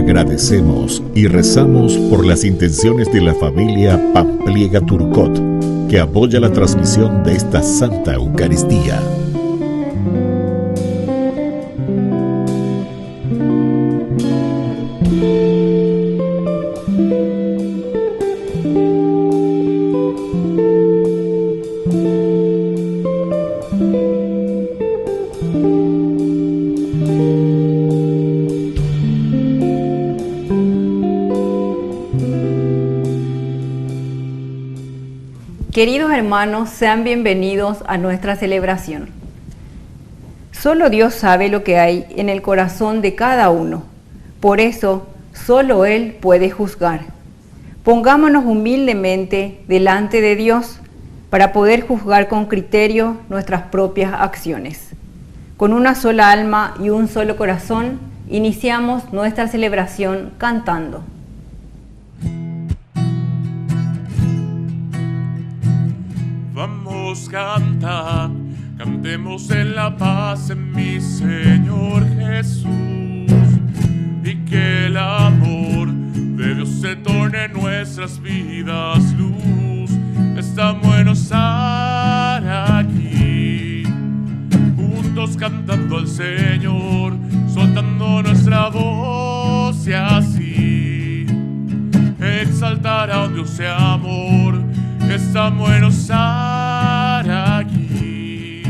Agradecemos y rezamos por las intenciones de la familia Pampliega Turcot, que apoya la transmisión de esta Santa Eucaristía. Queridos hermanos, sean bienvenidos a nuestra celebración. Solo Dios sabe lo que hay en el corazón de cada uno. Por eso, solo Él puede juzgar. Pongámonos humildemente delante de Dios para poder juzgar con criterio nuestras propias acciones. Con una sola alma y un solo corazón, iniciamos nuestra celebración cantando. Vamos cantar, cantemos en la paz en mi Señor Jesús, y que el amor de Dios se torne en nuestras vidas luz. Está bueno estar aquí, juntos cantando al Señor, soltando nuestra voz y así exaltar a un Dios de amor. Está bueno estar aquí,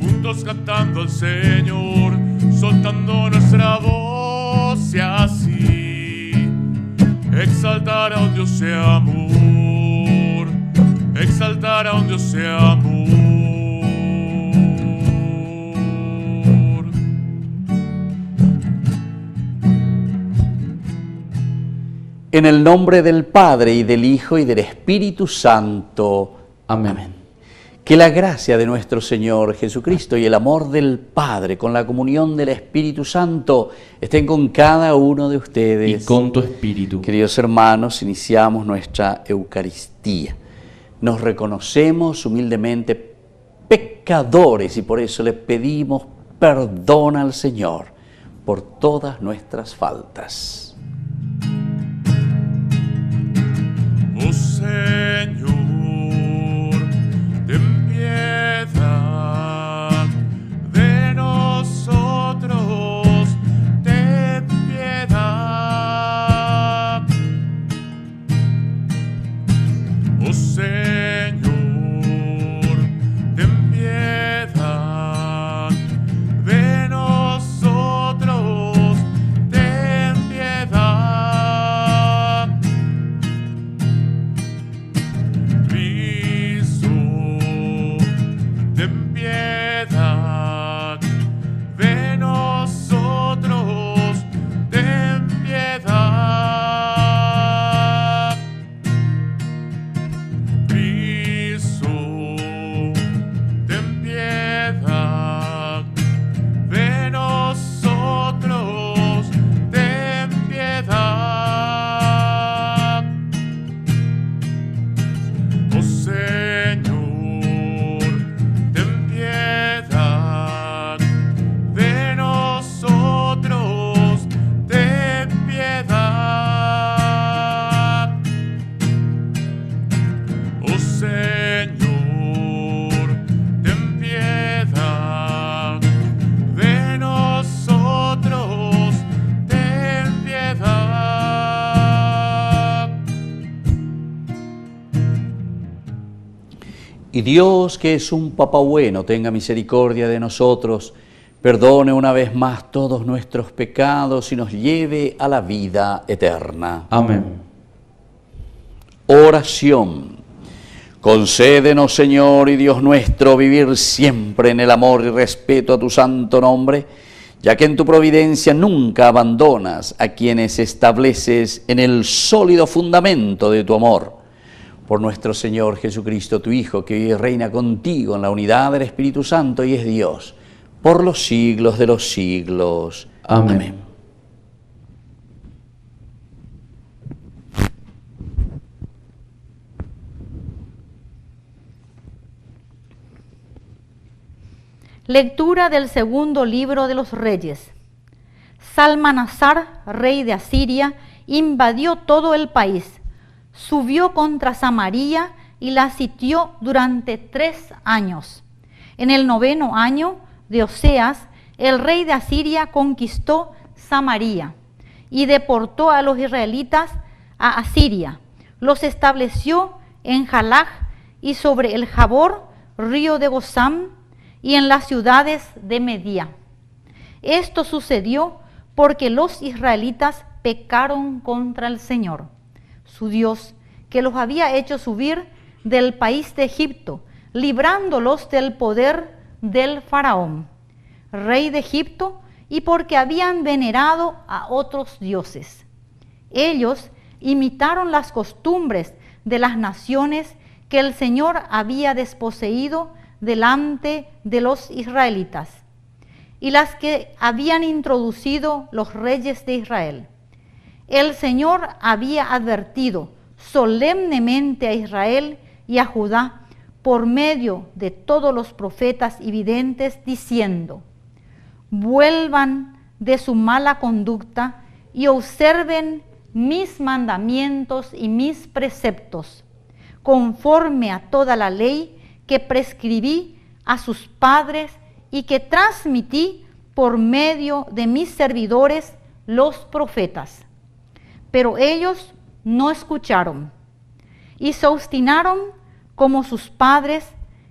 juntos cantando al Señor, soltando nuestra voz y así exaltar a un Dios de amor, exaltar a un Dios de amor. En el nombre del Padre, y del Hijo, y del Espíritu Santo. Amén. Que la gracia de nuestro Señor Jesucristo y el amor del Padre, con la comunión del Espíritu Santo, estén con cada uno de ustedes. Y con tu espíritu. Queridos hermanos, iniciamos nuestra Eucaristía. Nos reconocemos humildemente pecadores y por eso le pedimos perdón al Señor por todas nuestras faltas. Oh Señor, ten piedad de nosotros, ten piedad. Oh Señor, ten piedad de nosotros, ten piedad. Y Dios, que es un Papá bueno, tenga misericordia de nosotros, perdone una vez más todos nuestros pecados y nos lleve a la vida eterna. Amén. Oración. Concédenos, Señor y Dios nuestro, vivir siempre en el amor y respeto a tu santo nombre, ya que en tu providencia nunca abandonas a quienes estableces en el sólido fundamento de tu amor. Por nuestro Señor Jesucristo, tu Hijo, que vive y reina contigo en la unidad del Espíritu Santo y es Dios, por los siglos de los siglos. Amén. Amén. Lectura del segundo libro de los Reyes. Salmanasar, rey de Asiria, invadió todo el país, subió contra Samaria y la sitió durante 3 años. En el 9º año de Oseas, el rey de Asiria conquistó Samaria y deportó a los israelitas a Asiria. Los estableció en Jalaj y sobre el Jabor, río de Gozán, y en las ciudades de Media. Esto sucedió porque los israelitas pecaron contra el Señor, su Dios, que los había hecho subir del país de Egipto, librándolos del poder del faraón, rey de Egipto, y porque habían venerado a otros dioses. Ellos imitaron las costumbres de las naciones que el Señor había desposeído delante de los israelitas, y las que habían introducido los reyes de Israel. El Señor había advertido solemnemente a Israel y a Judá por medio de todos los profetas y videntes, diciendo: vuelvan de su mala conducta y observen mis mandamientos y mis preceptos, conforme a toda la ley que prescribí a sus padres y que transmití por medio de mis servidores los profetas. Pero ellos no escucharon y se obstinaron como sus padres,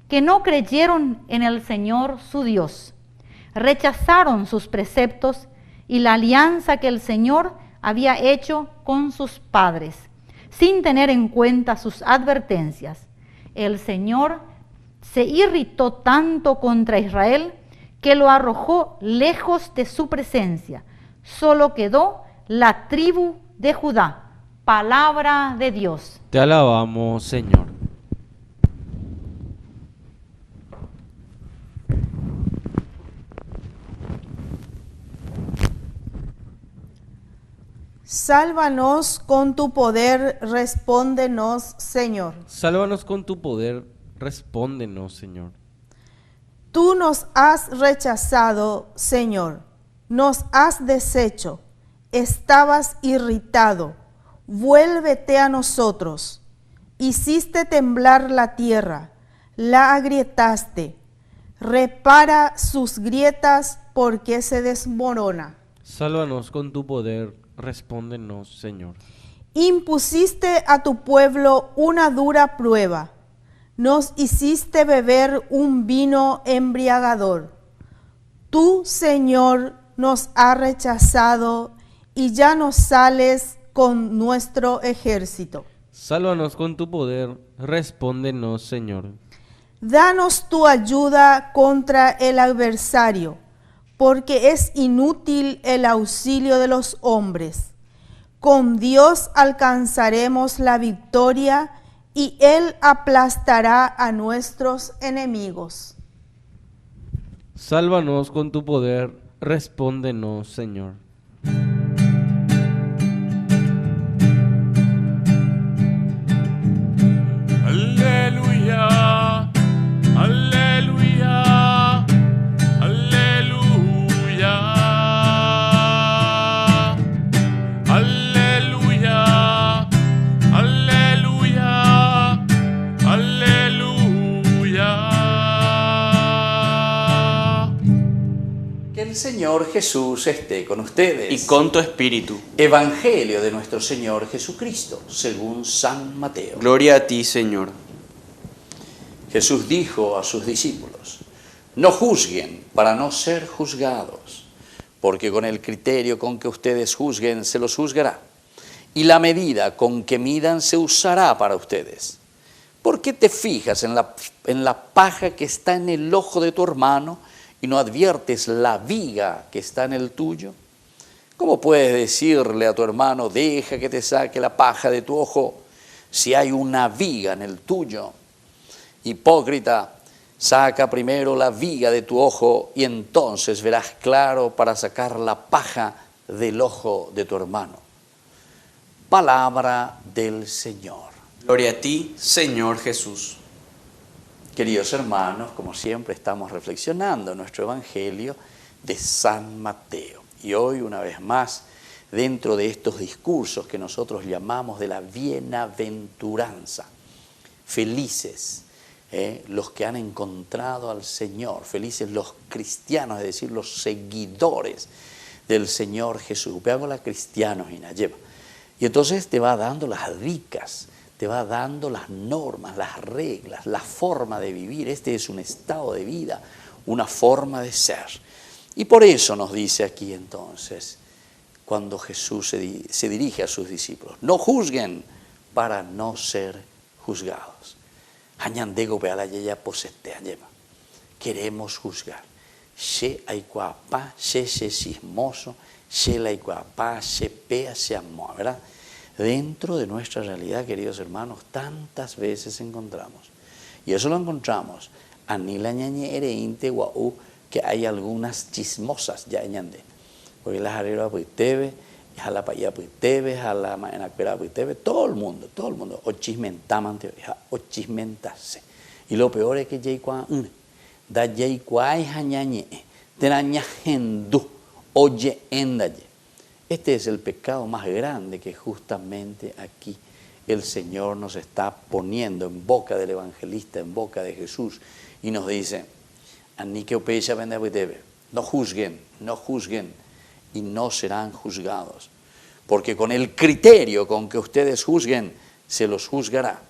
que no creyeron en el Señor su Dios. Rechazaron sus preceptos y la alianza que el Señor había hecho con sus padres, sin tener en cuenta sus advertencias. El Señor se irritó tanto contra Israel que lo arrojó lejos de su presencia. Solo quedó la tribu de Judá. Palabra de Dios. Te alabamos, Señor. Sálvanos con tu poder, respóndenos, Señor. Sálvanos con tu poder, respóndenos, Señor. Tú nos has rechazado, Señor, nos has deshecho, estabas irritado, vuélvete a nosotros. Hiciste temblar la tierra, la agrietaste, repara sus grietas porque se desmorona. Sálvanos con tu poder, respóndenos, Señor. Impusiste a tu pueblo una dura prueba, nos hiciste beber un vino embriagador. Tú, Señor, nos has rechazado y ya no sales con nuestro ejército. Sálvanos con tu poder, respóndenos, Señor. Danos tu ayuda contra el adversario, porque es inútil el auxilio de los hombres. Con Dios alcanzaremos la victoria y Él aplastará a nuestros enemigos. Sálvanos con tu poder, respóndenos, Señor. Aleluya, aleluya, aleluya, aleluya, aleluya, aleluya. Que el Señor Jesús esté con ustedes. Y con tu espíritu. Evangelio de nuestro Señor Jesucristo, según San Mateo. Gloria a ti, Señor. Jesús dijo a sus discípulos: no juzguen para no ser juzgados, porque con el criterio con que ustedes juzguen se los juzgará, y la medida con que midan se usará para ustedes. ¿Por qué te fijas en la paja que está en el ojo de tu hermano y no adviertes la viga que está en el tuyo? ¿Cómo puedes decirle a tu hermano: deja que te saque la paja de tu ojo, si hay una viga en el tuyo? Hipócrita, saca primero la viga de tu ojo y entonces verás claro para sacar la paja del ojo de tu hermano. Palabra del Señor. Gloria a ti, Señor Jesús. Queridos hermanos, como siempre estamos reflexionando en nuestro Evangelio de San Mateo. Y hoy, una vez más, dentro de estos discursos que nosotros llamamos de la bienaventuranza, felices los que han encontrado al Señor, felices los cristianos, es decir, los seguidores del Señor Jesús. Veámosla cristianos y Nayeva. Y entonces te va dando las dicas, te va dando las normas, las reglas, la forma de vivir. Este es un estado de vida, una forma de ser. Y por eso nos dice aquí entonces, cuando Jesús se dirige a sus discípulos, no juzguen para no ser juzgados. Queremos juzgar. She aikuapá, she sismoso, she laikuapá, she pea, she amor, ¿verdad? Dentro de nuestra realidad, queridos hermanos, tantas veces encontramos. Y eso lo encontramos. Anila ñañe ereinte guau, que hay algunas chismosas ya ñande. Porque las areras puitebe, jala paya puitebe, jala maenacpera puitebe, todo el mundo, o chismentamante, o chismentase. Y lo peor es que yaikua da yaikuai jañañe, teraña hendú, oye endaye. Este es el pecado más grande que justamente aquí el Señor nos está poniendo en boca del evangelista, en boca de Jesús, y nos dice, no juzguen, no juzguen, y no serán juzgados, porque con el criterio con que ustedes juzguen, se los juzgará,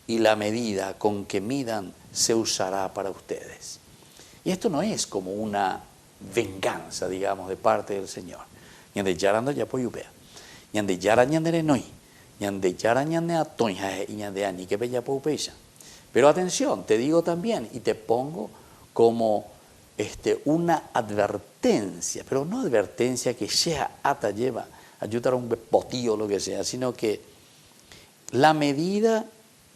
y la medida con que midan se usará para ustedes. Y esto no es como una venganza, digamos, de parte del Señor. Ñande yarando ya poyupea, ñande yara ñandere noi, ñande yara ñande atoy y ñande ani que bella poupeisa. Pero atención, te digo también y te pongo como una advertencia, pero no advertencia que sea ata lleva, ayudar a un botío o lo que sea, sino que la medida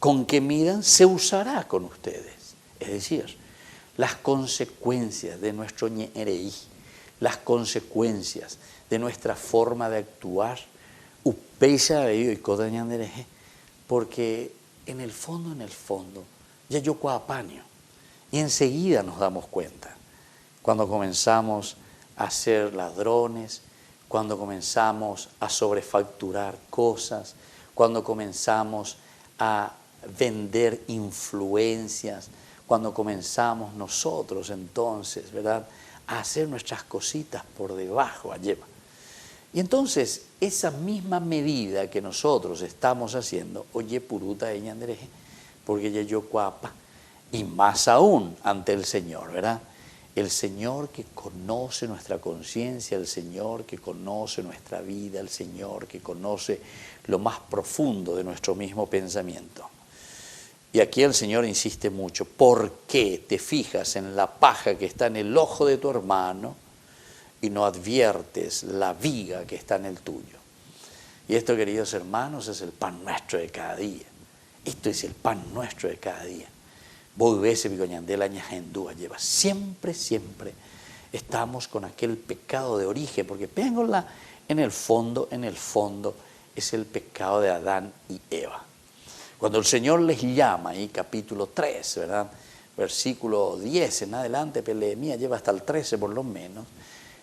con que midan se usará con ustedes. Es decir, las consecuencias de nuestro ñereí, las consecuencias de nuestra forma de actuar, porque en el fondo, ya yo coapaño, y enseguida nos damos cuenta, cuando comenzamos a ser ladrones, cuando comenzamos a sobrefacturar cosas, cuando comenzamos a vender influencias, cuando comenzamos nosotros entonces, ¿verdad?, a hacer nuestras cositas por debajo, alleva. Y entonces, esa misma medida que nosotros estamos haciendo, oye puruta eñandereje, porque ya yo cuapa, y más aún ante el Señor, ¿verdad? El Señor que conoce nuestra conciencia, el Señor que conoce nuestra vida, el Señor que conoce lo más profundo de nuestro mismo pensamiento. Y aquí el Señor insiste mucho, ¿por qué te fijas en la paja que está en el ojo de tu hermano y no adviertes la viga que está en el tuyo? Y esto, queridos hermanos, es el pan nuestro de cada día. Esto es el pan nuestro de cada día. Vos ves picoñandela ñajendúa lleva. Siempre estamos con aquel pecado de origen, porque péngola en el fondo es el pecado de Adán y Eva. Cuando el Señor les llama, ahí capítulo 3, ¿verdad?, versículo 10 en adelante, Peleemía lleva hasta el 13 por lo menos,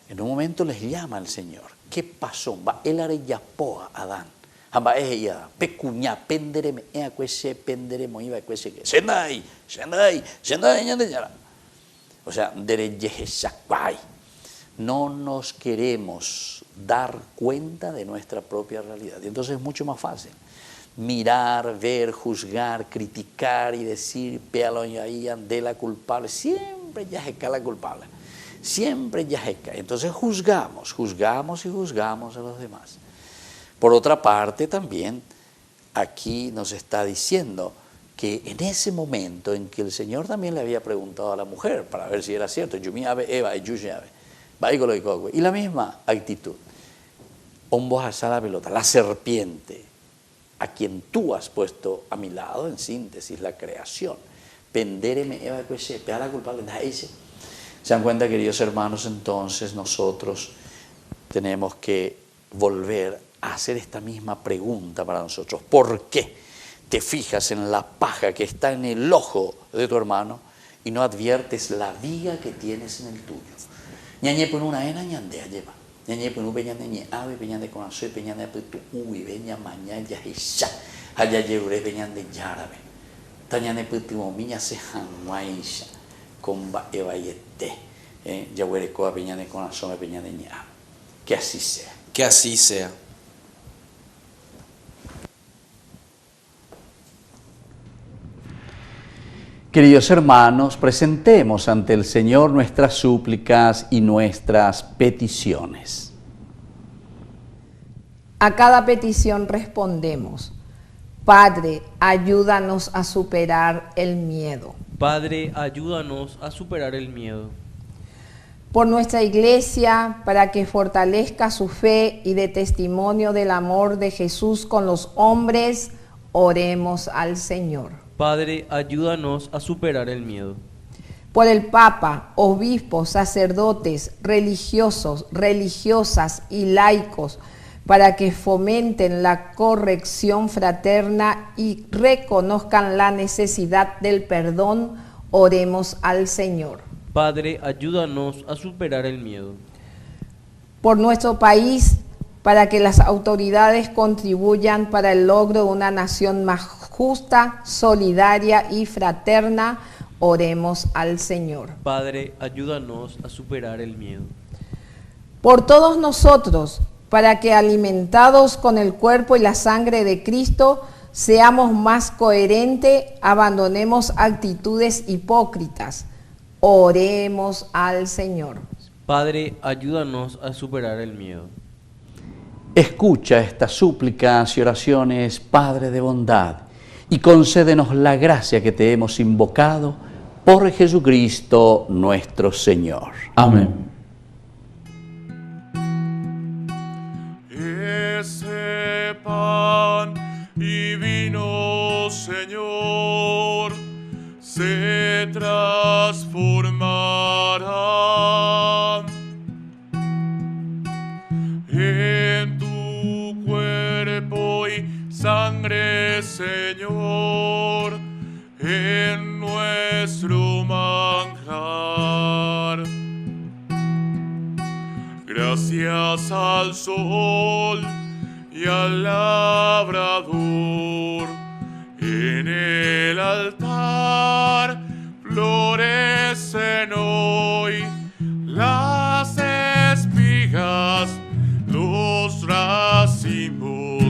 en un momento les llama al Señor. ¿Qué pasó? Él areyapoa Adán. Hamba ella, pecuña, pendereme, cuese, penderemo, iba cuese que. Sendai, ñandellara. O sea, dereyejesacuay. No nos queremos dar cuenta de nuestra propia realidad. Y entonces es mucho más fácil mirar, ver, juzgar, criticar y decir, péalo ahí, andela culpable. Siempre ya se la culpable. Siempre ya se cae. Entonces juzgamos a los demás. Por otra parte también, aquí nos está diciendo que en ese momento en que el Señor también le había preguntado a la mujer para ver si era cierto, y la misma actitud, la pelota, la serpiente, a quien tú has puesto a mi lado, en síntesis, la creación, pendereme eva pea la culpable, se dan cuenta, queridos hermanos, entonces nosotros tenemos que volver a hacer esta misma pregunta para nosotros. ¿Por qué te fijas en la paja que está en el ojo de tu hermano y no adviertes la viga que tienes en el tuyo? Ñañe pon una ena ñandea lleva. Ñañe punu peña de ñe ave peña de conazo peña de petu uy peña maña ya hisha haya lleure peña de yarabe taña de petu miña se hanwaisha comba ebayete ya huere coa peña de conazo peña de ñe ave. Que así sea. Que así sea. Queridos hermanos, presentemos ante el Señor nuestras súplicas y nuestras peticiones. A cada petición respondemos: Padre, ayúdanos a superar el miedo. Padre, ayúdanos a superar el miedo. Por nuestra Iglesia, para que fortalezca su fe y dé testimonio del amor de Jesús con los hombres, oremos al Señor. Padre, ayúdanos a superar el miedo. Por el Papa, obispos, sacerdotes, religiosos, religiosas y laicos, para que fomenten la corrección fraterna y reconozcan la necesidad del perdón, oremos al Señor. Padre, ayúdanos a superar el miedo. Por nuestro país, para que las autoridades contribuyan para el logro de una nación más justa, solidaria y fraterna, oremos al Señor. Padre, ayúdanos a superar el miedo. Por todos nosotros, para que alimentados con el cuerpo y la sangre de Cristo, seamos más coherentes, abandonemos actitudes hipócritas, oremos al Señor. Padre, ayúdanos a superar el miedo. Escucha estas súplicas y oraciones, Padre de bondad, y concédenos la gracia que te hemos invocado por Jesucristo nuestro Señor. Amén. Ese pan y vino, Señor, se transformarán en tu cuerpo y sangre, Señor, en nuestro manjar. Gracias al sol y al labrador, en el altar florecen hoy las espigas, los racimos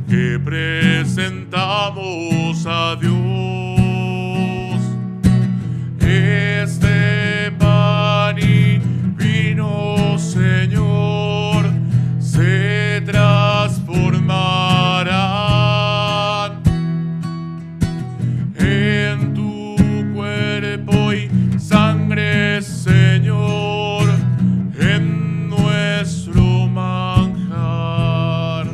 que presentamos a Dios. Este pan y vino, Señor, se transformarán en tu cuerpo y sangre, Señor, en nuestro manjar.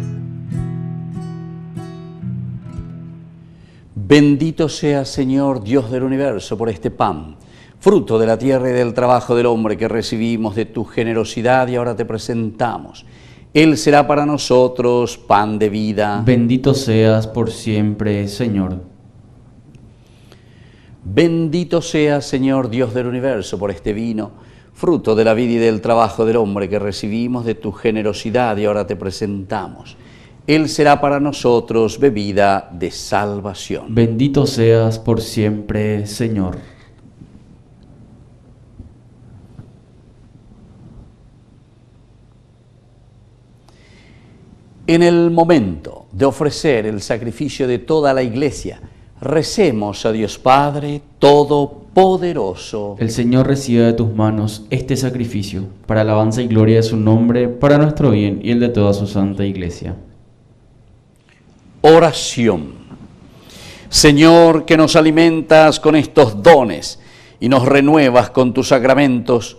Bendito sea, Señor, Dios del universo, por este pan, fruto de la tierra y del trabajo del hombre que recibimos de tu generosidad y ahora te presentamos. Él será para nosotros pan de vida. Bendito seas por siempre, Señor. Bendito sea, Señor, Dios del universo, por este vino, fruto de la vida y del trabajo del hombre que recibimos de tu generosidad y ahora te presentamos. Él será para nosotros bebida de salvación. Bendito seas por siempre, Señor. En el momento de ofrecer el sacrificio de toda la Iglesia, recemos a Dios Padre Todopoderoso. El Señor reciba de tus manos este sacrificio, para alabanza y gloria de su nombre, para nuestro bien y el de toda su santa Iglesia. Oración. Señor, que nos alimentas con estos dones y nos renuevas con tus sacramentos,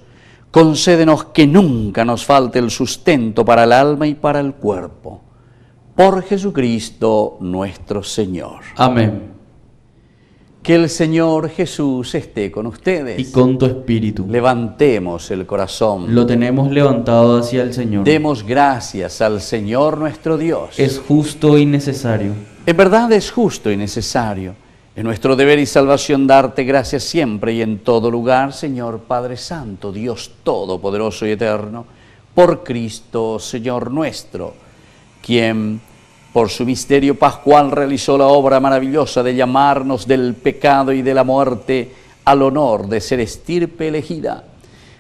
concédenos que nunca nos falte el sustento para el alma y para el cuerpo. Por Jesucristo nuestro Señor. Amén. Que el Señor Jesús esté con ustedes. Y con tu espíritu. Levantemos el corazón. Lo tenemos levantado hacia el Señor. Demos gracias al Señor nuestro Dios. Es justo y necesario. En verdad es justo y necesario. Es nuestro deber y salvación darte gracias siempre y en todo lugar, Señor Padre Santo, Dios Todopoderoso y Eterno, por Cristo, Señor nuestro, quien por su misterio pascual realizó la obra maravillosa de llamarnos del pecado y de la muerte al honor de ser estirpe elegida,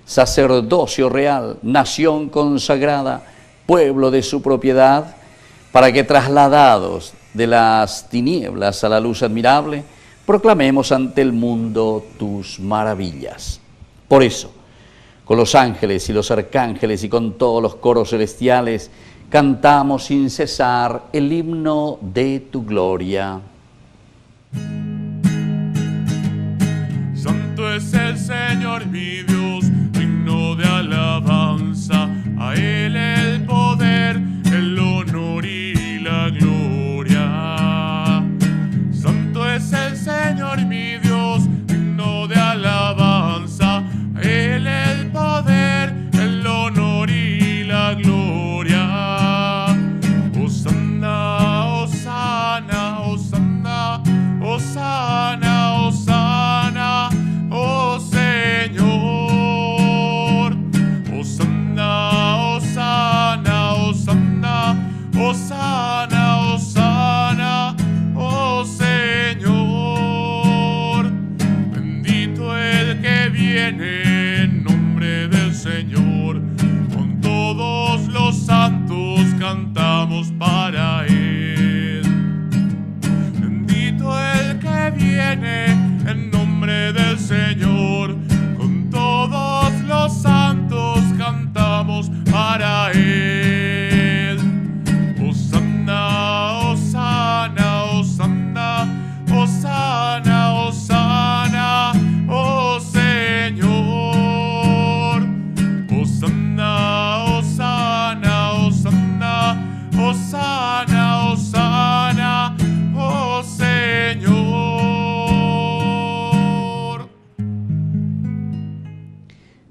sacerdocio real, nación consagrada, pueblo de su propiedad, para que trasladados de las tinieblas a la luz admirable, proclamemos ante el mundo tus maravillas. Por eso, con los ángeles y los arcángeles y con todos los coros celestiales, cantamos sin cesar el himno de tu gloria. Santo es el Señor mi Dios, digno de alabanza, a Él el poder, el honor y la gloria. Santo es el Señor mi Dios, digno de alabanza, a Él el poder, el honor y la gloria. Hosanna, Hosanna, Hosanna, Hosanna, Hosanna, oh Señor. Hosanna, Hosanna, Hosanna, Hosanna, Hosanna, oh Señor. Bendito el que viene en nombre del Señor. Con todos los santos cantamos para Él. Bendito el que viene en nombre del Señor. Con todos los santos cantamos para Él. Hosanna, Hosanna, Hosanna, Hosanna, Hosanna, oh Señor. Hosanna, Hosanna, Hosanna, Hosanna, Hosanna, oh Señor.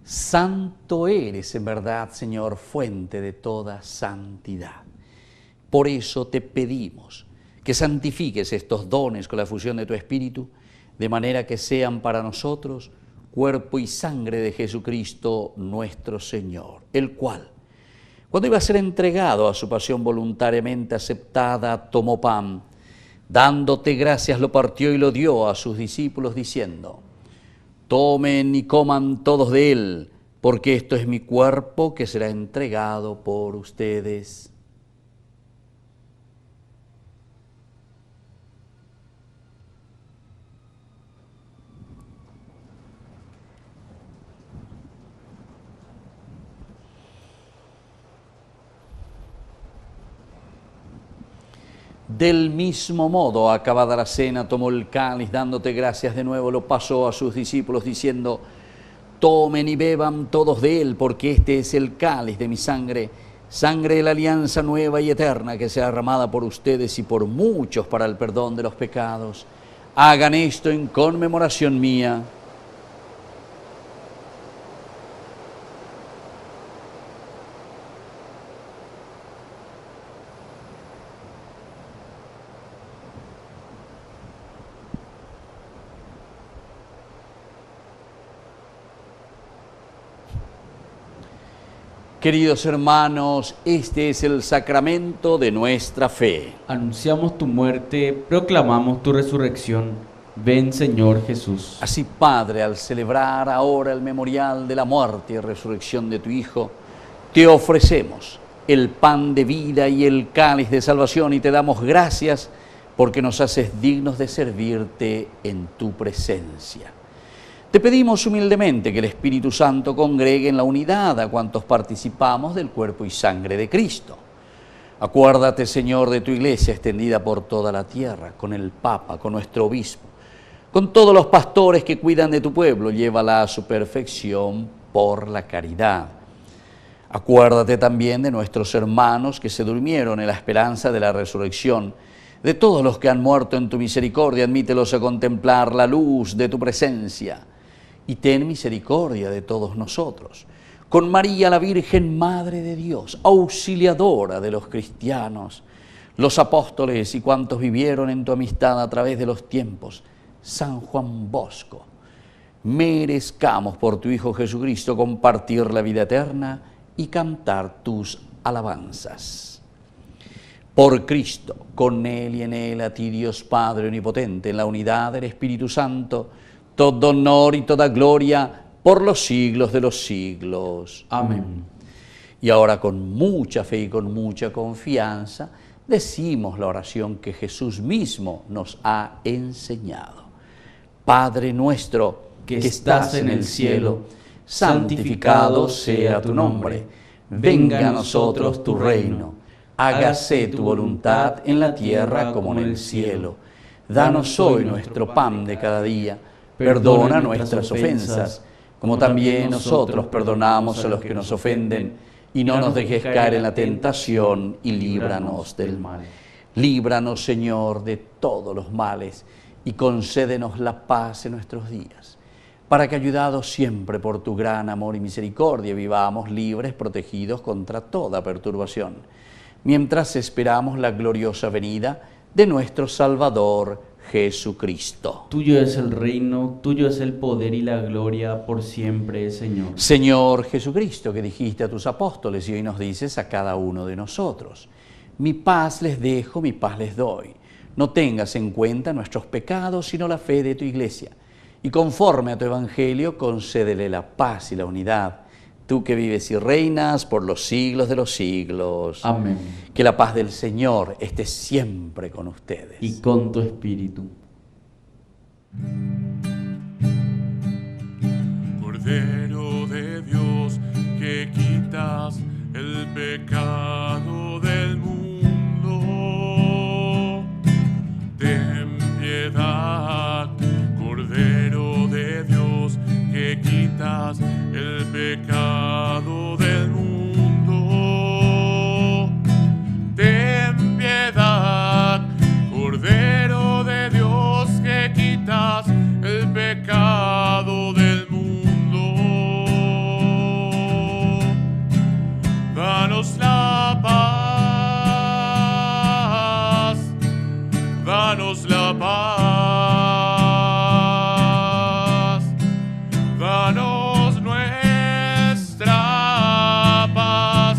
Santo eres en verdad, Señor, fuente de toda santidad. Por eso te pedimos que santifiques estos dones con la fusión de tu Espíritu, de manera que sean para nosotros cuerpo y sangre de Jesucristo nuestro Señor, el cual, cuando iba a ser entregado a su pasión voluntariamente aceptada, tomó pan, dándote gracias lo partió y lo dio a sus discípulos diciendo: tomen y coman todos de él, porque esto es mi cuerpo que será entregado por ustedes. Del mismo modo, acabada la cena, tomó el cáliz, dándote gracias de nuevo, lo pasó a sus discípulos, diciendo: tomen y beban todos de él, porque este es el cáliz de mi sangre, sangre de la alianza nueva y eterna, que será derramada por ustedes y por muchos para el perdón de los pecados. Hagan esto en conmemoración mía. Queridos hermanos, este es el sacramento de nuestra fe. Anunciamos tu muerte, proclamamos tu resurrección. Ven, Señor Jesús. Así, Padre, al celebrar ahora el memorial de la muerte y resurrección de tu Hijo, te ofrecemos el pan de vida y el cáliz de salvación y te damos gracias porque nos haces dignos de servirte en tu presencia. Te pedimos humildemente que el Espíritu Santo congregue en la unidad a cuantos participamos del cuerpo y sangre de Cristo. Acuérdate, Señor, de tu Iglesia extendida por toda la tierra, con el Papa, con nuestro Obispo, con todos los pastores que cuidan de tu pueblo, llévala a su perfección por la caridad. Acuérdate también de nuestros hermanos que se durmieron en la esperanza de la resurrección, de todos los que han muerto en tu misericordia, admítelos a contemplar la luz de tu presencia. Y ten misericordia de todos nosotros. Con María, la Virgen Madre de Dios, auxiliadora de los cristianos, los apóstoles y cuantos vivieron en tu amistad a través de los tiempos, San Juan Bosco, merezcamos por tu Hijo Jesucristo compartir la vida eterna y cantar tus alabanzas. Por Cristo, con Él y en Él, a ti Dios Padre Omnipotente, en la unidad del Espíritu Santo, todo honor y toda gloria por los siglos de los siglos. Amén. Y ahora con mucha fe y con mucha confianza decimos la oración que Jesús mismo nos ha enseñado. Padre nuestro que estás en el cielo, santificado sea tu nombre. Venga a nosotros tu reino. Hágase tu voluntad en la tierra como en el cielo. Danos hoy nuestro pan de cada día. Perdona nuestras ofensas, como también nosotros perdonamos a los que nos ofenden. Y no nos dejes caer en la tentación y líbranos del mal. Líbranos, Señor, de todos los males y concédenos la paz en nuestros días, para que, ayudados siempre por tu gran amor y misericordia, vivamos libres, protegidos contra toda perturbación, mientras esperamos la gloriosa venida de nuestro Salvador Jesucristo. Tuyo es el reino, tuyo es el poder y la gloria por siempre, Señor. Señor Jesucristo, que dijiste a tus apóstoles y hoy nos dices a cada uno de nosotros: mi paz les dejo, mi paz les doy. No tengas en cuenta nuestros pecados, sino la fe de tu Iglesia. Y conforme a tu Evangelio, concédele la paz y la unidad. Tú que vives y reinas por los siglos de los siglos. Amén. Que la paz del Señor esté siempre con ustedes. Y con tu espíritu. Cordero de Dios, que quitas el pecado del mundo, ten piedad. Cordero de Dios, que quitas el pecado del mundo, ten piedad. Cordero de Dios, que quitas el pecado del mundo, danos la paz, danos la paz. Danos nuestra paz,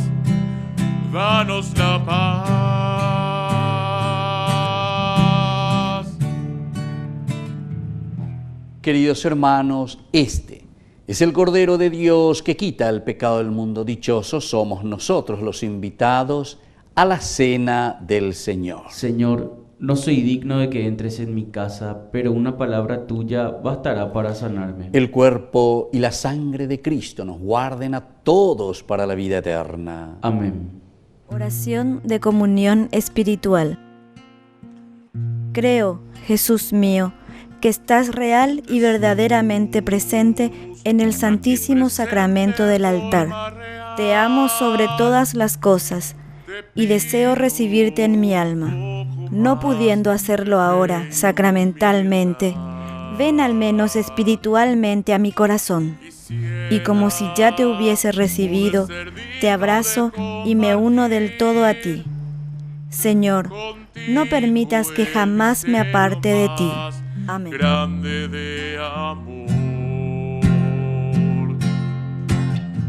danos la paz. Queridos hermanos, este es el Cordero de Dios que quita el pecado del mundo. Dichosos somos nosotros los invitados a la cena del Señor. Señor, no soy digno de que entres en mi casa, pero una palabra tuya bastará para sanarme. El cuerpo y la sangre de Cristo nos guarden a todos para la vida eterna. Amén. Oración de comunión espiritual. Creo, Jesús mío, que estás real y verdaderamente presente en el Santísimo Sacramento del altar. Te amo sobre todas las cosas y deseo recibirte en mi alma. No pudiendo hacerlo ahora sacramentalmente, ven al menos espiritualmente a mi corazón. Y como si ya te hubiese recibido, te abrazo y me uno del todo a ti. Señor, no permitas que jamás me aparte de ti. Amén. Grande de amor,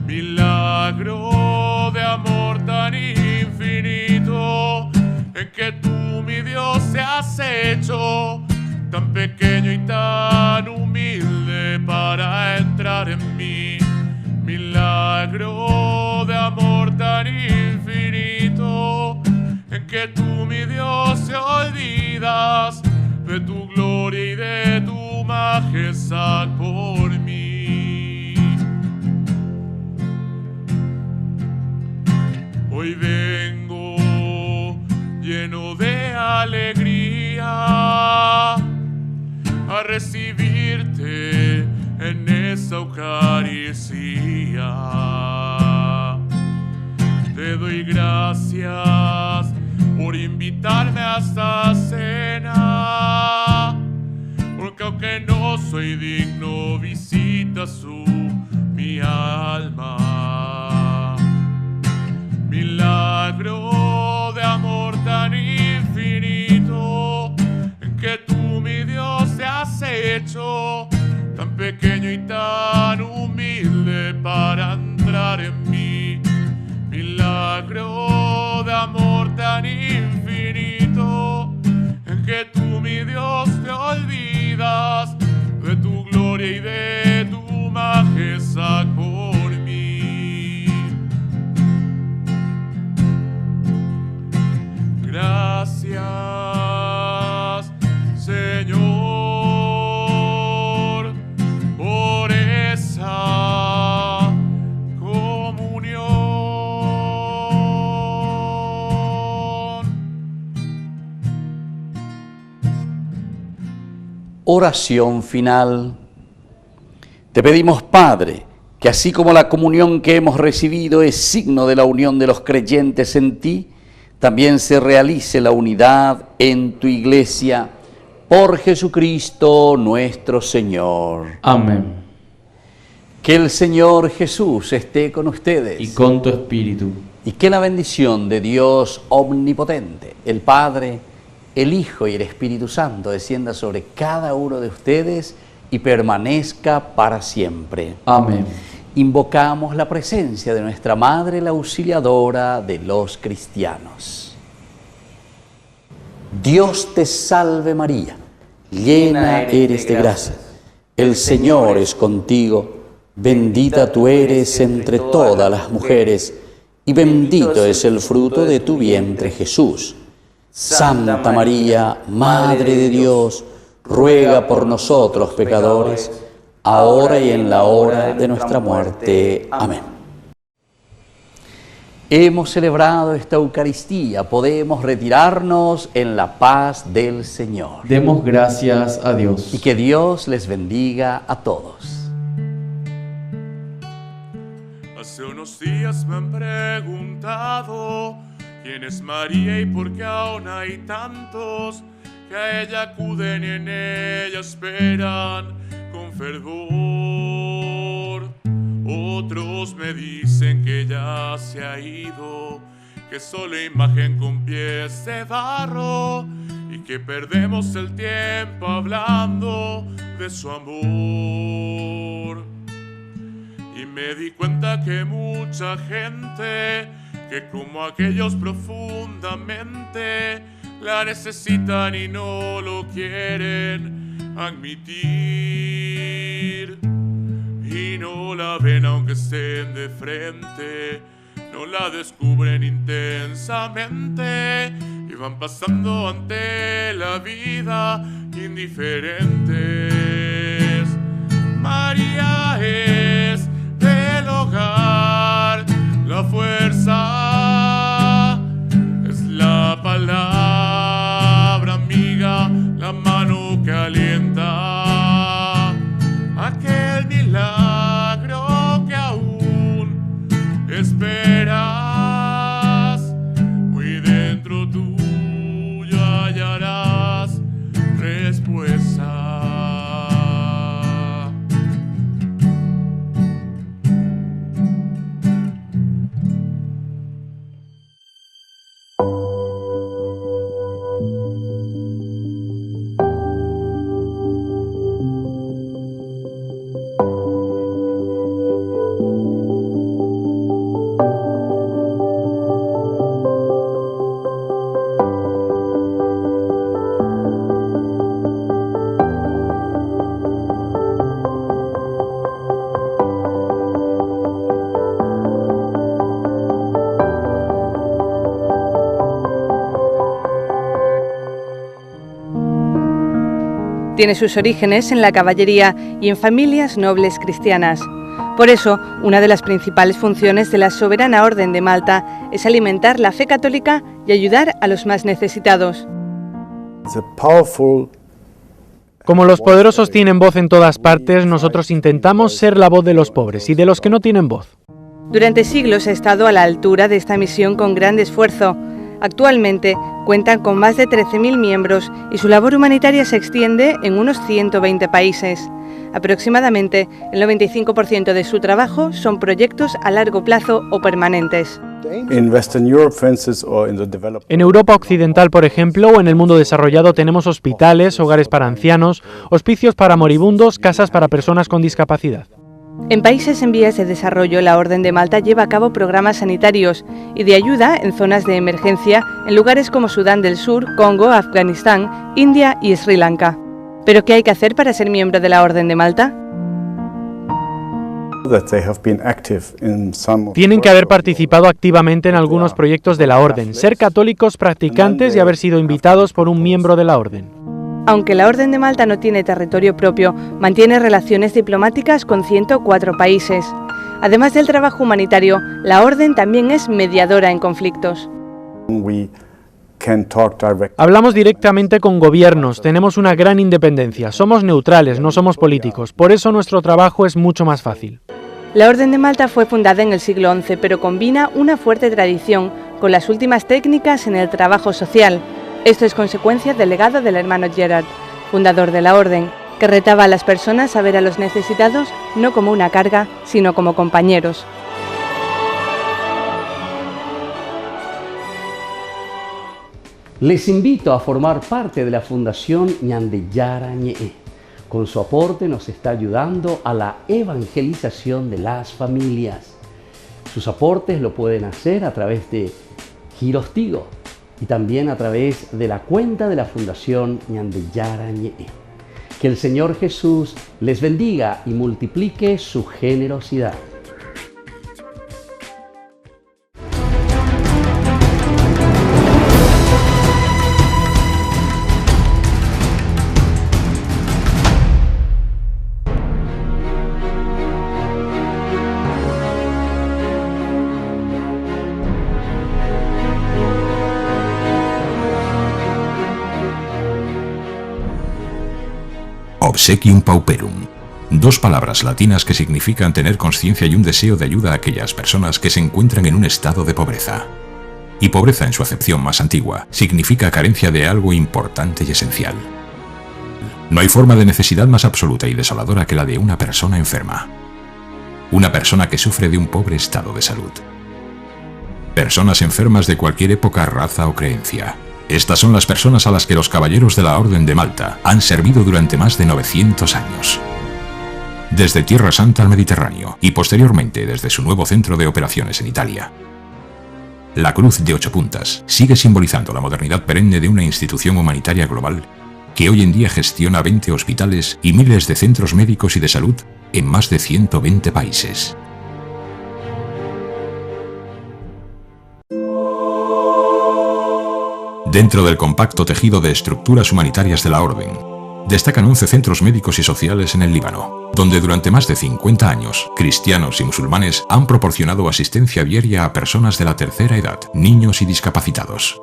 milagro de amor tan infinito, en que tú, mi Dios, te has hecho tan pequeño y tan humilde para entrar en mí. Milagro de amor tan infinito, en que tú, mi Dios, te olvidas de tu gloria y de tu majestad por mí. Hoy vengo lleno de alegría a recibirte en esta Eucaristía. Te doy gracias por invitarme a esta cena, porque aunque no soy digno, visitas tú mi alma. Milagro de amor tan infinito, en que tú, mi Dios, te has hecho tan pequeño y tan humilde para entrar en mí. milagro de amor tan infinito, en que tú, mi Dios, te olvidas de tu gloria y de tu majestad por mí. Gracias, Señor, por esa comunión. Oración final. Te pedimos, Padre, que así como la comunión que hemos recibido es signo de la unión de los creyentes en ti, también se realice la unidad en tu Iglesia, por Jesucristo nuestro Señor. Amén. Que el Señor Jesús esté con ustedes. Y con tu espíritu. Y que la bendición de Dios omnipotente, el Padre, el Hijo y el Espíritu Santo descienda sobre cada uno de ustedes y permanezca para siempre. Amén. Invocamos la presencia de nuestra Madre, la Auxiliadora de los cristianos. Dios te salve María, llena eres de gracia, el Señor es contigo, bendita tú eres entre todas las mujeres, y bendito es el fruto de tu vientre Jesús. Santa María, Madre de Dios, ruega por nosotros pecadores, ahora y en la hora de nuestra muerte. Amén. Hemos celebrado esta Eucaristía, podemos retirarnos en la paz del Señor. Demos gracias a Dios. Y que Dios les bendiga a todos. Hace unos días me han preguntado quién es María y por qué aún hay tantos que a ella acuden y en ella esperan con fervor. Otros me dicen que ya se ha ido, que solo imagen con pies de barro y que perdemos el tiempo hablando de su amor. Y me di cuenta que mucha gente, que como aquellos profundamente la necesitan y no lo quieren admitir. Y no la ven aunque estén de frente, no la descubren intensamente y van pasando ante la vida indiferentes. María es del hogar, la fuerza es la palabra amiga, la mano que alienta, aquel milagro que aún esperas, muy dentro tuyo hallarás respuesta. Tiene sus orígenes en la caballería y en familias nobles cristianas. Por eso, una de las principales funciones de la Soberana Orden de Malta es alimentar la fe católica y ayudar a los más necesitados. Como los poderosos tienen voz en todas partes, nosotros intentamos ser la voz de los pobres y de los que no tienen voz. Durante siglos ha estado a la altura de esta misión con gran esfuerzo. Actualmente cuentan con más de 13.000 miembros y su labor humanitaria se extiende en unos 120 países. Aproximadamente el 95% de su trabajo son proyectos a largo plazo o permanentes. En Europa Occidental, por ejemplo, o en el mundo desarrollado tenemos hospitales, hogares para ancianos, hospicios para moribundos, casas para personas con discapacidad. En países en vías de desarrollo, la Orden de Malta lleva a cabo programas sanitarios y de ayuda en zonas de emergencia en lugares como Sudán del Sur, Congo, Afganistán, India y Sri Lanka. ¿Pero qué hay que hacer para ser miembro de la Orden de Malta? Tienen que haber participado activamente en algunos proyectos de la Orden, ser católicos practicantes y haber sido invitados por un miembro de la Orden. Aunque la Orden de Malta no tiene territorio propio, mantiene relaciones diplomáticas con 104 países. Además del trabajo humanitario, la Orden también es mediadora en conflictos. Hablamos directamente con gobiernos, tenemos una gran independencia, somos neutrales, no somos políticos, por eso nuestro trabajo es mucho más fácil. La Orden de Malta fue fundada en el siglo XI, pero combina una fuerte tradición con las últimas técnicas en el trabajo social. Esto es consecuencia del legado del hermano Gerard, fundador de la Orden, que retaba a las personas a ver a los necesitados no como una carga, sino como compañeros. Les invito a formar parte de la Fundación Ñandeyara Ñe'e. Con su aporte nos está ayudando a la evangelización de las familias. Sus aportes lo pueden hacer a través de Giros Tigo y también a través de la cuenta de la Fundación Ñandeyara Ñe'e. Que el Señor Jesús les bendiga y multiplique su generosidad. Obsequium pauperum. Dos palabras latinas que significan tener conciencia y un deseo de ayuda a aquellas personas que se encuentran en un estado de pobreza. Y pobreza en su acepción más antigua significa carencia de algo importante y esencial. No hay forma de necesidad más absoluta y desoladora que la de una persona enferma. Una persona que sufre de un pobre estado de salud. Personas enfermas de cualquier época, raza o creencia. Estas son las personas a las que los caballeros de la Orden de Malta han servido durante más de 900 años. Desde Tierra Santa al Mediterráneo y posteriormente desde su nuevo centro de operaciones en Italia. La cruz de 8 puntas sigue simbolizando la modernidad perenne de una institución humanitaria global que hoy en día gestiona 20 hospitales y miles de centros médicos y de salud en más de 120 países. Dentro del compacto tejido de estructuras humanitarias de la Orden, destacan 11 centros médicos y sociales en el Líbano, donde durante más de 50 años, cristianos y musulmanes han proporcionado asistencia diaria a personas de la tercera edad, niños y discapacitados.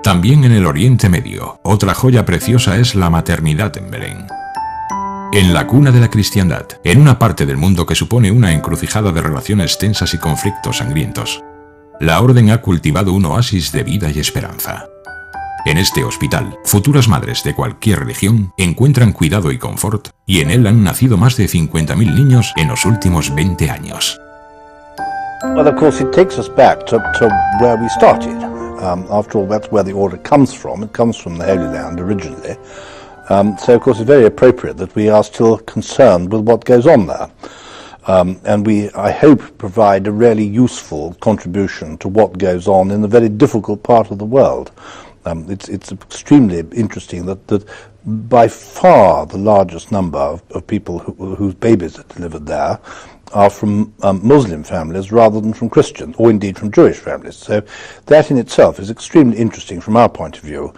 También en el Oriente Medio, otra joya preciosa es la maternidad en Belén. En la cuna de la cristiandad, en una parte del mundo que supone una encrucijada de relaciones tensas y conflictos sangrientos, la Orden ha cultivado un oasis de vida y esperanza. En este hospital, futuras madres de cualquier religión encuentran cuidado y confort, y en él han nacido más de 50.000 niños en los últimos 20 años. Well, of course, it takes us back to where we started. After all, that's where the order comes from. It comes from the Holy Land originally. So, of course, it's very appropriate that we are still concerned with what goes on there. And we, I hope, provide a really useful contribution to what goes on in a very difficult part of the world. It's extremely interesting that by far the largest number of people whose babies are delivered there are from Muslim families rather than from Christian, or indeed from Jewish families. So that in itself is extremely interesting from our point of view.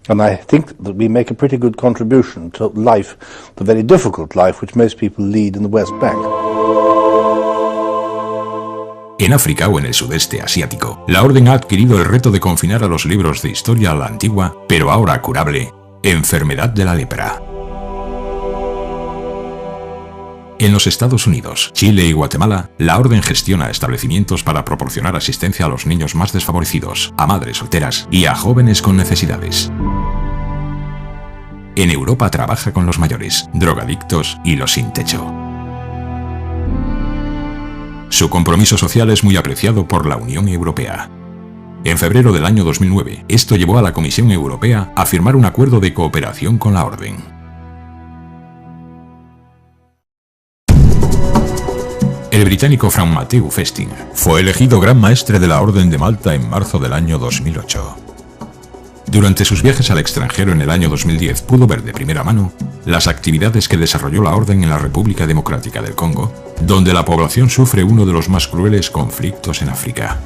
And I think that we make a pretty good contribution to life, the very difficult life which most people lead in the West Bank. En África o en el sudeste asiático, la Orden ha adquirido el reto de confinar a los libros de historia a la antigua, pero ahora curable, enfermedad de la lepra. En los Estados Unidos, Chile y Guatemala, la Orden gestiona establecimientos para proporcionar asistencia a los niños más desfavorecidos, a madres solteras y a jóvenes con necesidades. En Europa trabaja con los mayores, drogadictos y los sin techo. Su compromiso social es muy apreciado por la Unión Europea. En febrero del año 2009, esto llevó a la Comisión Europea a firmar un acuerdo de cooperación con la Orden. El británico Frank Matthew Festing fue elegido Gran Maestre de la Orden de Malta en marzo del año 2008. Durante sus viajes al extranjero en el año 2010 pudo ver de primera mano las actividades que desarrolló la Orden en la República Democrática del Congo, donde la población sufre uno de los más crueles conflictos en África.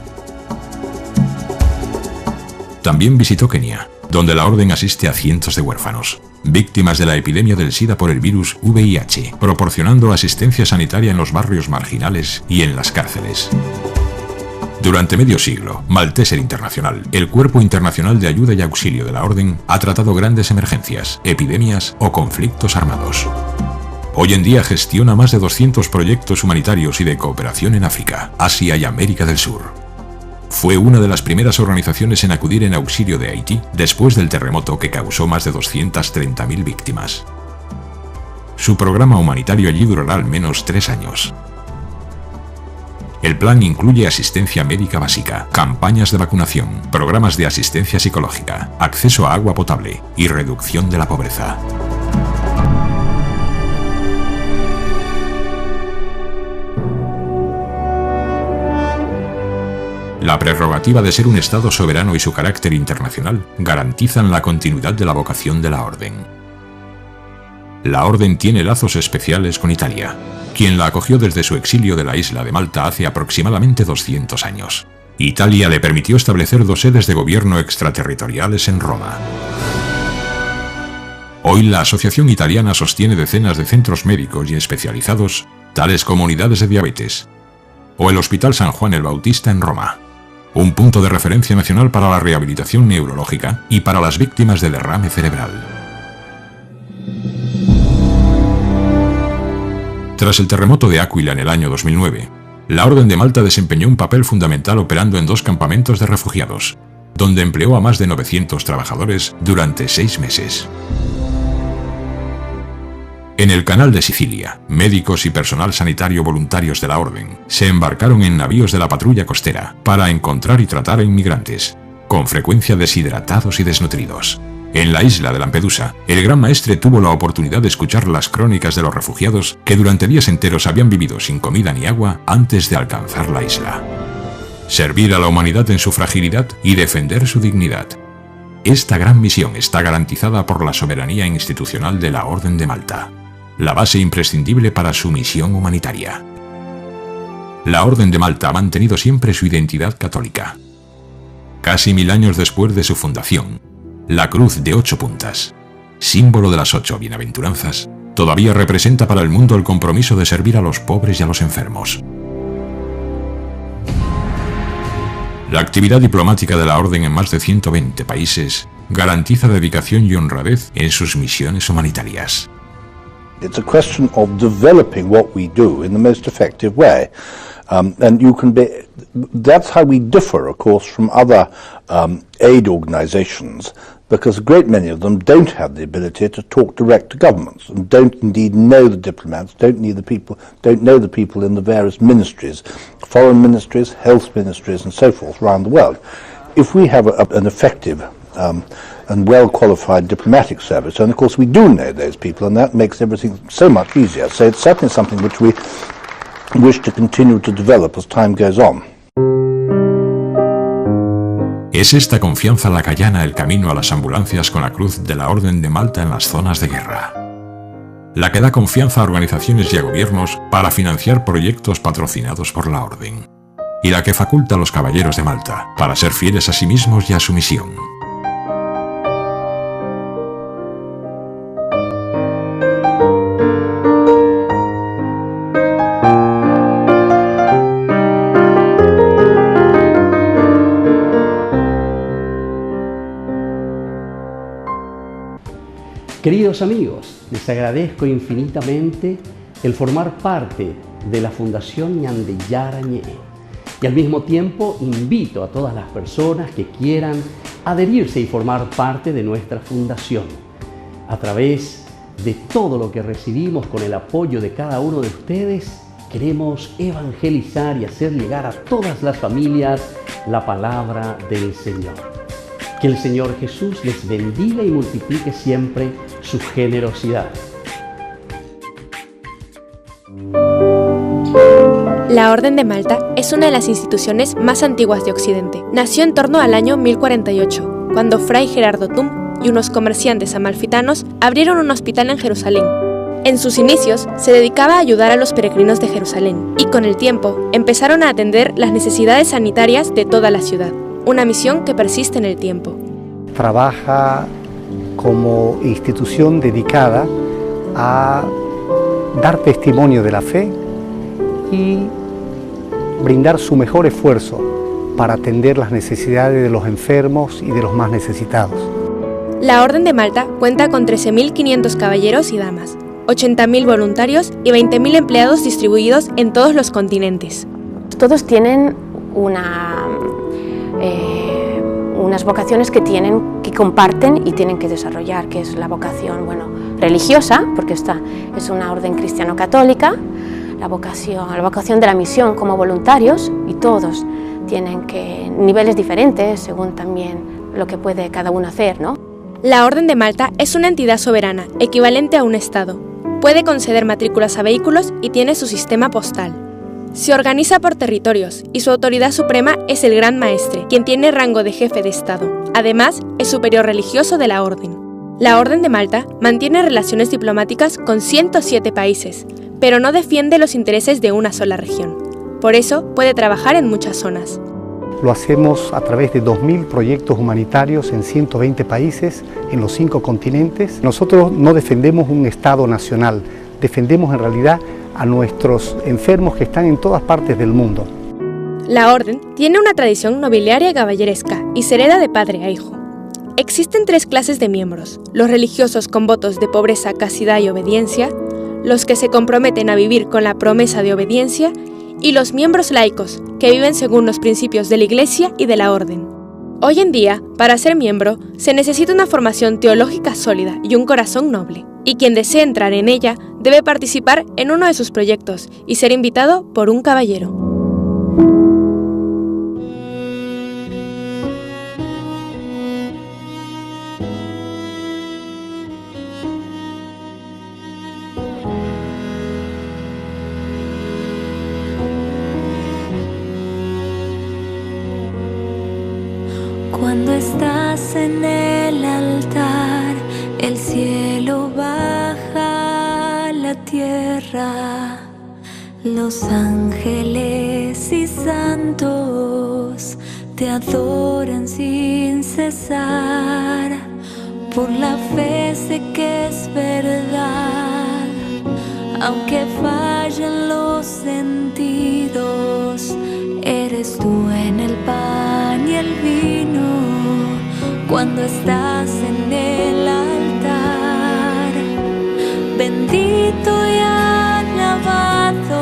También visitó Kenia, donde la Orden asiste a cientos de huérfanos, víctimas de la epidemia del SIDA por el virus VIH, proporcionando asistencia sanitaria en los barrios marginales y en las cárceles. Durante medio siglo, Malteser Internacional, el cuerpo internacional de ayuda y auxilio de la Orden, ha tratado grandes emergencias, epidemias o conflictos armados. Hoy en día gestiona más de 200 proyectos humanitarios y de cooperación en África, Asia y América del Sur. Fue una de las primeras organizaciones en acudir en auxilio de Haití después del terremoto que causó más de 230.000 víctimas. Su programa humanitario allí durará al menos 3 años. El plan incluye asistencia médica básica, campañas de vacunación, programas de asistencia psicológica, acceso a agua potable y reducción de la pobreza. La prerrogativa de ser un Estado soberano y su carácter internacional garantizan la continuidad de la vocación de la Orden. La Orden tiene lazos especiales con Italia, quien la acogió desde su exilio de la isla de Malta hace aproximadamente 200 años. Italia le permitió establecer 2 sedes de gobierno extraterritoriales en Roma. Hoy la Asociación Italiana sostiene decenas de centros médicos y especializados, tales como unidades de diabetes, o el Hospital San Juan el Bautista en Roma, un punto de referencia nacional para la rehabilitación neurológica y para las víctimas de derrame cerebral. Tras el terremoto de Aquila en el año 2009, la Orden de Malta desempeñó un papel fundamental operando en 2 campamentos de refugiados, donde empleó a más de 900 trabajadores durante 6 meses. En el Canal de Sicilia, médicos y personal sanitario voluntarios de la Orden se embarcaron en navíos de la patrulla costera para encontrar y tratar a inmigrantes, con frecuencia deshidratados y desnutridos. En la isla de Lampedusa, el Gran Maestre tuvo la oportunidad de escuchar las crónicas de los refugiados que durante días enteros habían vivido sin comida ni agua antes de alcanzar la isla. Servir a la humanidad en su fragilidad y defender su dignidad. Esta gran misión está garantizada por la soberanía institucional de la Orden de Malta, la base imprescindible para su misión humanitaria. La Orden de Malta ha mantenido siempre su identidad católica. Casi 1000 años después de su fundación, la cruz de 8 puntas, símbolo de las 8 bienaventuranzas, todavía representa para el mundo el compromiso de servir a los pobres y a los enfermos. La actividad diplomática de la Orden en más de 120 países garantiza dedicación y honradez en sus misiones humanitarias. It's a question of developing what we do in the most effective way. That's how we differ, of course, from other aid organizations, because a great many of them don't have the ability to talk direct to governments and don't indeed know the diplomats, don't know the people in the various ministries, foreign ministries, health ministries and so forth around the world. If we have an effective and well-qualified diplomatic service, and of course we do know those people, and that makes everything so much easier. So it's certainly something which we wish to continue to develop as time goes on. Es esta confianza lacayana el camino a las ambulancias con la cruz de la Orden de Malta en las zonas de guerra, la que da confianza a organizaciones y a gobiernos para financiar proyectos patrocinados por la Orden, y la que faculta a los caballeros de Malta para ser fieles a sí mismos y a su misión. Queridos amigos, les agradezco infinitamente el formar parte de la Fundación Ñandeyara Ñe'e y al mismo tiempo invito a todas las personas que quieran adherirse y formar parte de nuestra fundación. A través de todo lo que recibimos con el apoyo de cada uno de ustedes, queremos evangelizar y hacer llegar a todas las familias la palabra del Señor. Que el Señor Jesús les bendiga y multiplique siempre su generosidad. La Orden de Malta es una de las instituciones más antiguas de Occidente. Nació en torno al año 1048, cuando Fray Gerardo Tum y unos comerciantes amalfitanos abrieron un hospital en Jerusalén. En sus inicios se dedicaba a ayudar a los peregrinos de Jerusalén y con el tiempo empezaron a atender las necesidades sanitarias de toda la ciudad, una misión que persiste en el tiempo. Trabaja como institución dedicada a dar testimonio de la fe y brindar su mejor esfuerzo para atender las necesidades de los enfermos y de los más necesitados. La Orden de Malta cuenta con 13.500 caballeros y damas, 80.000 voluntarios y 20.000 empleados distribuidos en todos los continentes. Todos tienen unas vocaciones que comparten y tienen que desarrollar, que es la vocación religiosa, porque esta es una orden cristiano-católica, la vocación de la misión como voluntarios, y todos tienen niveles diferentes según también lo que puede cada uno hacer, ¿no? La Orden de Malta es una entidad soberana, equivalente a un Estado. Puede conceder matrículas a vehículos y tiene su sistema postal. Se organiza por territorios y su autoridad suprema es el Gran Maestre, quien tiene rango de jefe de Estado. Además, es superior religioso de la Orden. La Orden de Malta mantiene relaciones diplomáticas con 107 países, pero no defiende los intereses de una sola región. Por eso, puede trabajar en muchas zonas. Lo hacemos a través de 2.000 proyectos humanitarios en 120 países, en los 5 continentes. Nosotros no defendemos un Estado nacional, defendemos en realidad a nuestros enfermos que están en todas partes del mundo. La Orden tiene una tradición nobiliaria y caballeresca y se hereda de padre a hijo. Existen 3 clases de miembros: los religiosos con votos de pobreza, castidad y obediencia, los que se comprometen a vivir con la promesa de obediencia, y los miembros laicos, que viven según los principios de la Iglesia y de la Orden. Hoy en día, para ser miembro, se necesita una formación teológica sólida y un corazón noble, y quien desee entrar en ella debe participar en uno de sus proyectos y ser invitado por un caballero. Cuando estás en el altar, el cielo baja a la tierra, los ángeles y santos te adoran sin cesar. Por la fe sé que es verdad, aunque fallen los sentidos, eres tú en el pan y el vino. Cuando estás en el altar, bendito y alabado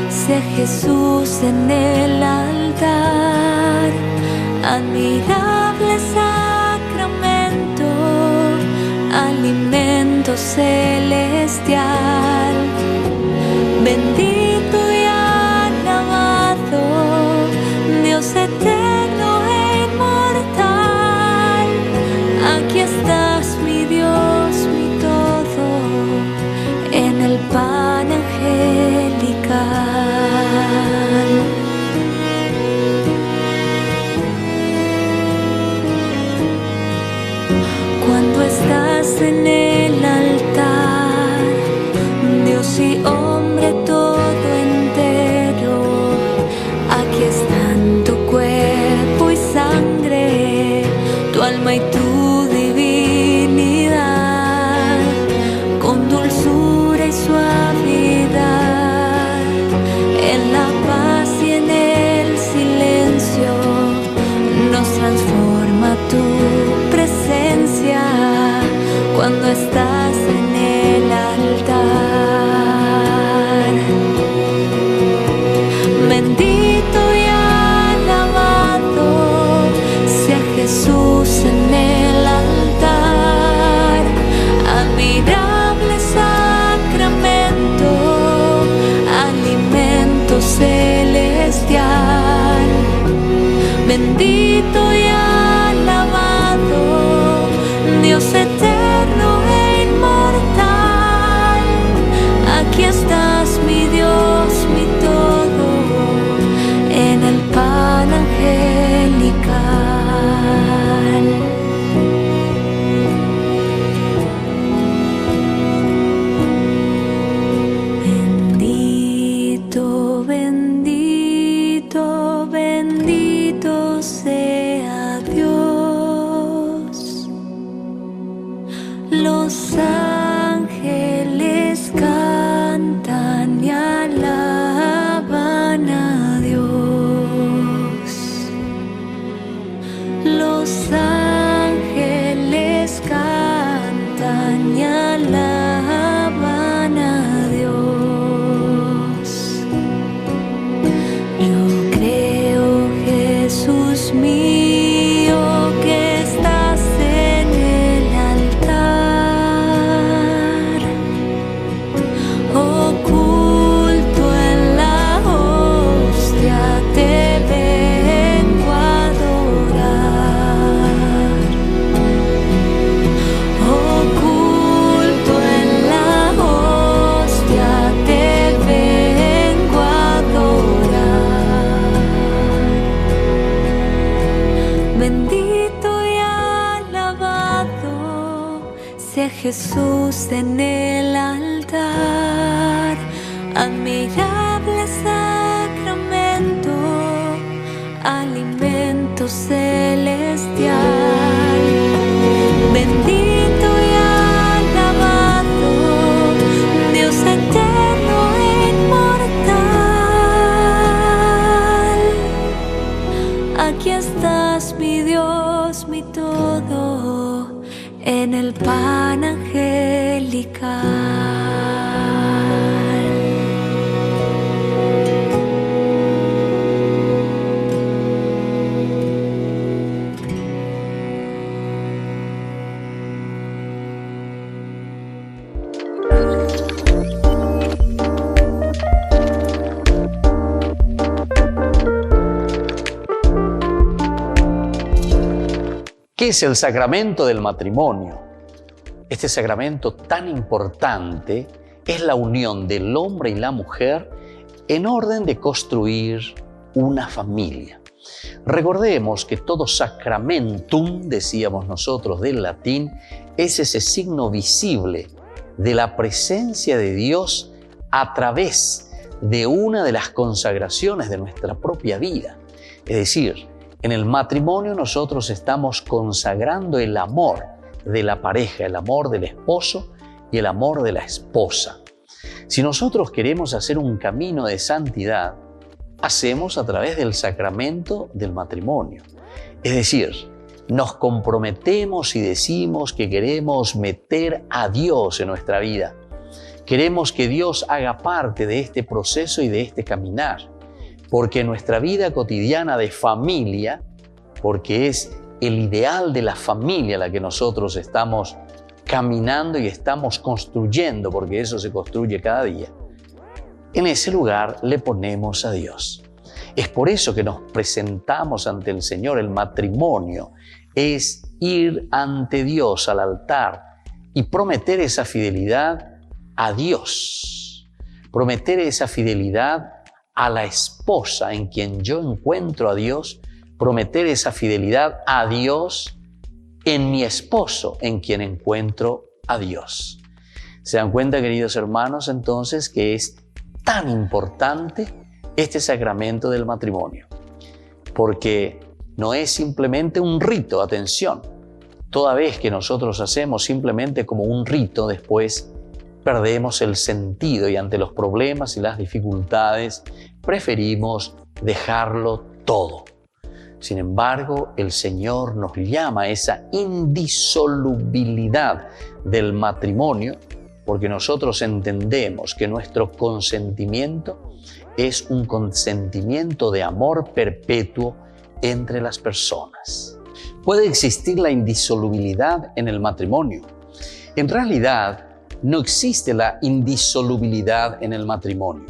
sea Jesús en el altar. Admirable sacramento, alimento celestial. Bendito y alabado, Dios eterno e inmortal. Aquí estás, mi Dios, mi todo, en el pan angelical. Cuando estás en el altar, Dios y hombre todo entero, aquí están tu cuerpo y sangre, tu alma y tu divinidad, con dulzura y suavidad, en la paz y en el silencio, nos transforma tu presencia cuando estás en el altar. Bendito y alabado sea Jesús en el altar. Admirable sacramento, alimento celestial. Bendito y alabado, Dios eterno e inmortal. Aquí estás, mi Dios, mi todo, Los ángeles cantan y alaban a Dios. Los ángeles cantan y alaban a Dios. Yo creo, Jesús mío, que estás en el altar, oculto en la hostia, te vengo a adorar. Oculto en la hostia, te vengo a adorar. Bendito y alabado sea Jesús en el altar, admirable sacramento, alimento celestial. Bendito y alabado, Dios eterno e inmortal. Aquí estás, mi Dios, mi todo, en el pan angelical. ¿Qué es el sacramento del matrimonio? Este sacramento tan importante es la unión del hombre y la mujer en orden de construir una familia. Recordemos que todo sacramentum, decíamos nosotros del latín, es ese signo visible de la presencia de Dios a través de una de las consagraciones de nuestra propia vida. Es decir, en el matrimonio nosotros estamos consagrando el amor de la pareja, el amor del esposo y el amor de la esposa. Si nosotros queremos hacer un camino de santidad, hacemos a través del sacramento del matrimonio. Es decir, nos comprometemos y decimos que queremos meter a Dios en nuestra vida. Queremos que Dios haga parte de este proceso y de este caminar. Porque nuestra vida cotidiana de familia, porque es el ideal de la familia la que nosotros estamos caminando y estamos construyendo, porque eso se construye cada día, en ese lugar le ponemos a Dios. Es por eso que nos presentamos ante el Señor. El matrimonio es ir ante Dios al altar y prometer esa fidelidad a Dios, prometer esa fidelidad a la esposa en quien yo encuentro a Dios, prometer esa fidelidad a Dios en mi esposo en quien encuentro a Dios. ¿Se dan cuenta, queridos hermanos, entonces, que es tan importante este sacramento del matrimonio? Porque no es simplemente un rito, atención. Toda vez que nosotros hacemos simplemente como un rito, después perdemos el sentido y ante los problemas y las dificultades preferimos dejarlo todo. Sin embargo, el Señor nos llama a esa indisolubilidad del matrimonio, porque nosotros entendemos que nuestro consentimiento es un consentimiento de amor perpetuo entre las personas. Puede existir la indisolubilidad en el matrimonio. En realidad, no existe la indisolubilidad en el matrimonio.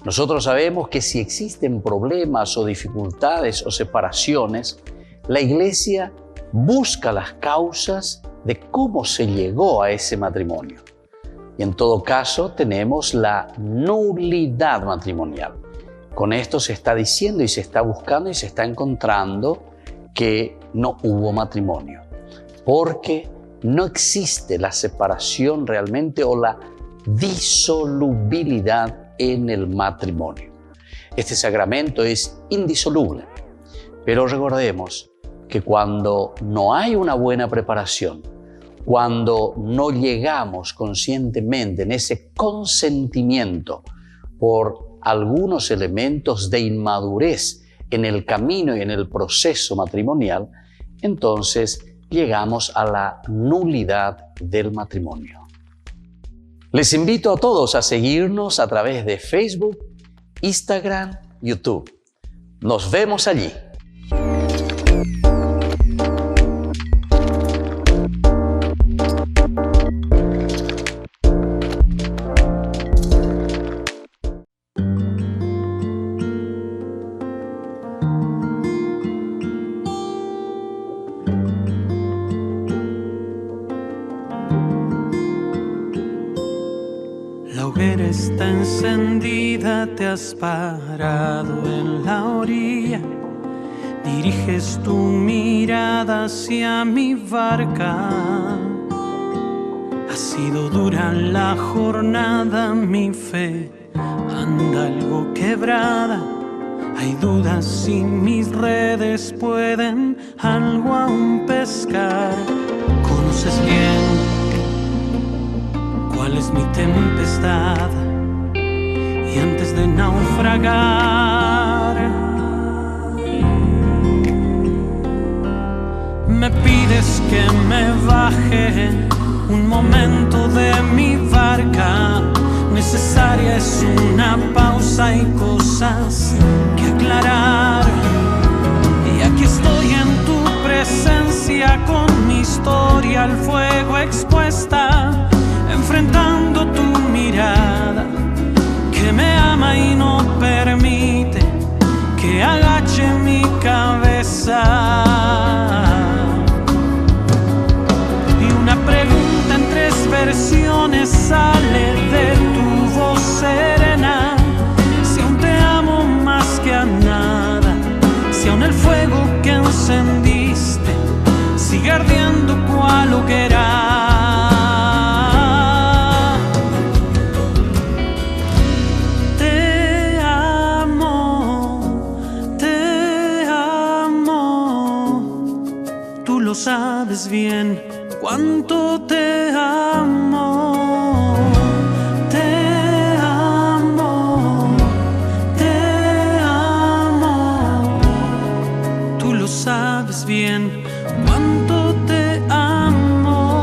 Nosotros sabemos que si existen problemas o dificultades o separaciones, la Iglesia busca las causas de cómo se llegó a ese matrimonio. Y en todo caso tenemos la nulidad matrimonial. Con esto se está diciendo y se está buscando y se está encontrando que no hubo matrimonio, porque no existe la separación realmente o la disolubilidad en el matrimonio. Este sacramento es indisoluble, pero recordemos que cuando no hay una buena preparación cuando no llegamos conscientemente en ese consentimiento por algunos elementos de inmadurez en el camino y en el proceso matrimonial, entonces llegamos a la nulidad del matrimonio. Les invito a todos a seguirnos a través de Facebook, Instagram, YouTube. Nos vemos allí. La hoguera está encendida, te has parado en la orilla, diriges tu mirada hacia mi barca. Ha sido dura la jornada, mi fe anda algo quebrada. Hay dudas si mis redes pueden algo aún pescar. Conoces bien cuál es mi tempestad, y antes de naufragar me pides que me baje un momento de mi barca. Necesaria es una pausa y cosas que aclarar, y aquí estoy en tu presencia con mi historia al fuego expuesta, enfrentando tu mirada que me ama y no permite que agache mi cabeza. Y una pregunta en 3 versiones sale de tu voz serena: si aún te amo más que a nada, si aún el fuego que encendiste sigue ardiendo cual hoguera. Lo sabes bien cuánto te amo, te amo, te amo. Tú lo sabes bien cuánto te amo.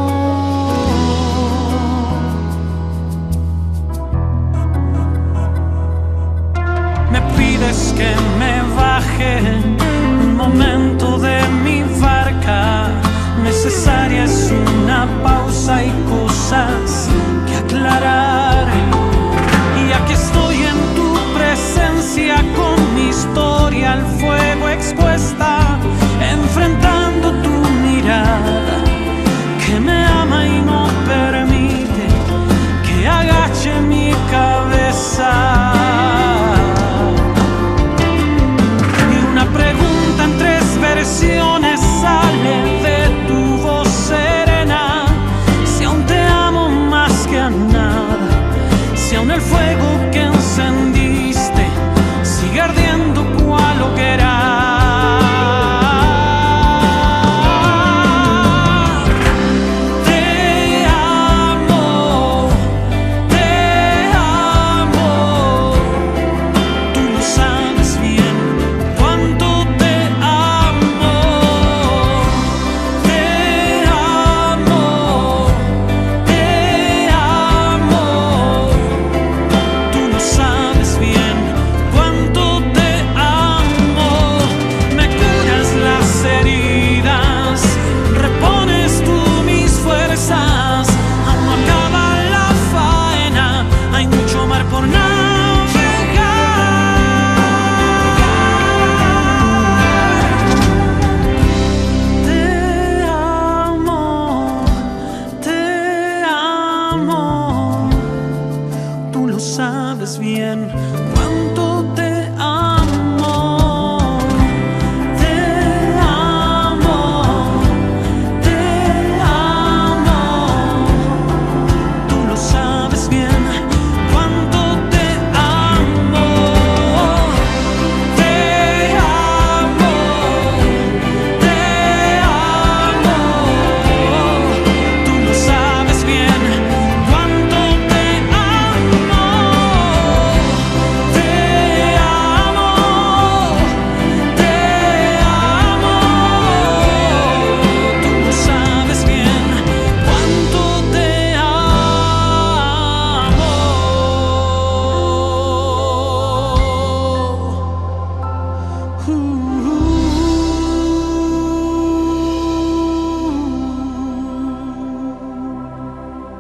Me pides que me baje un momento de mi barca. Necesaria es una pausa y cosas que aclarar.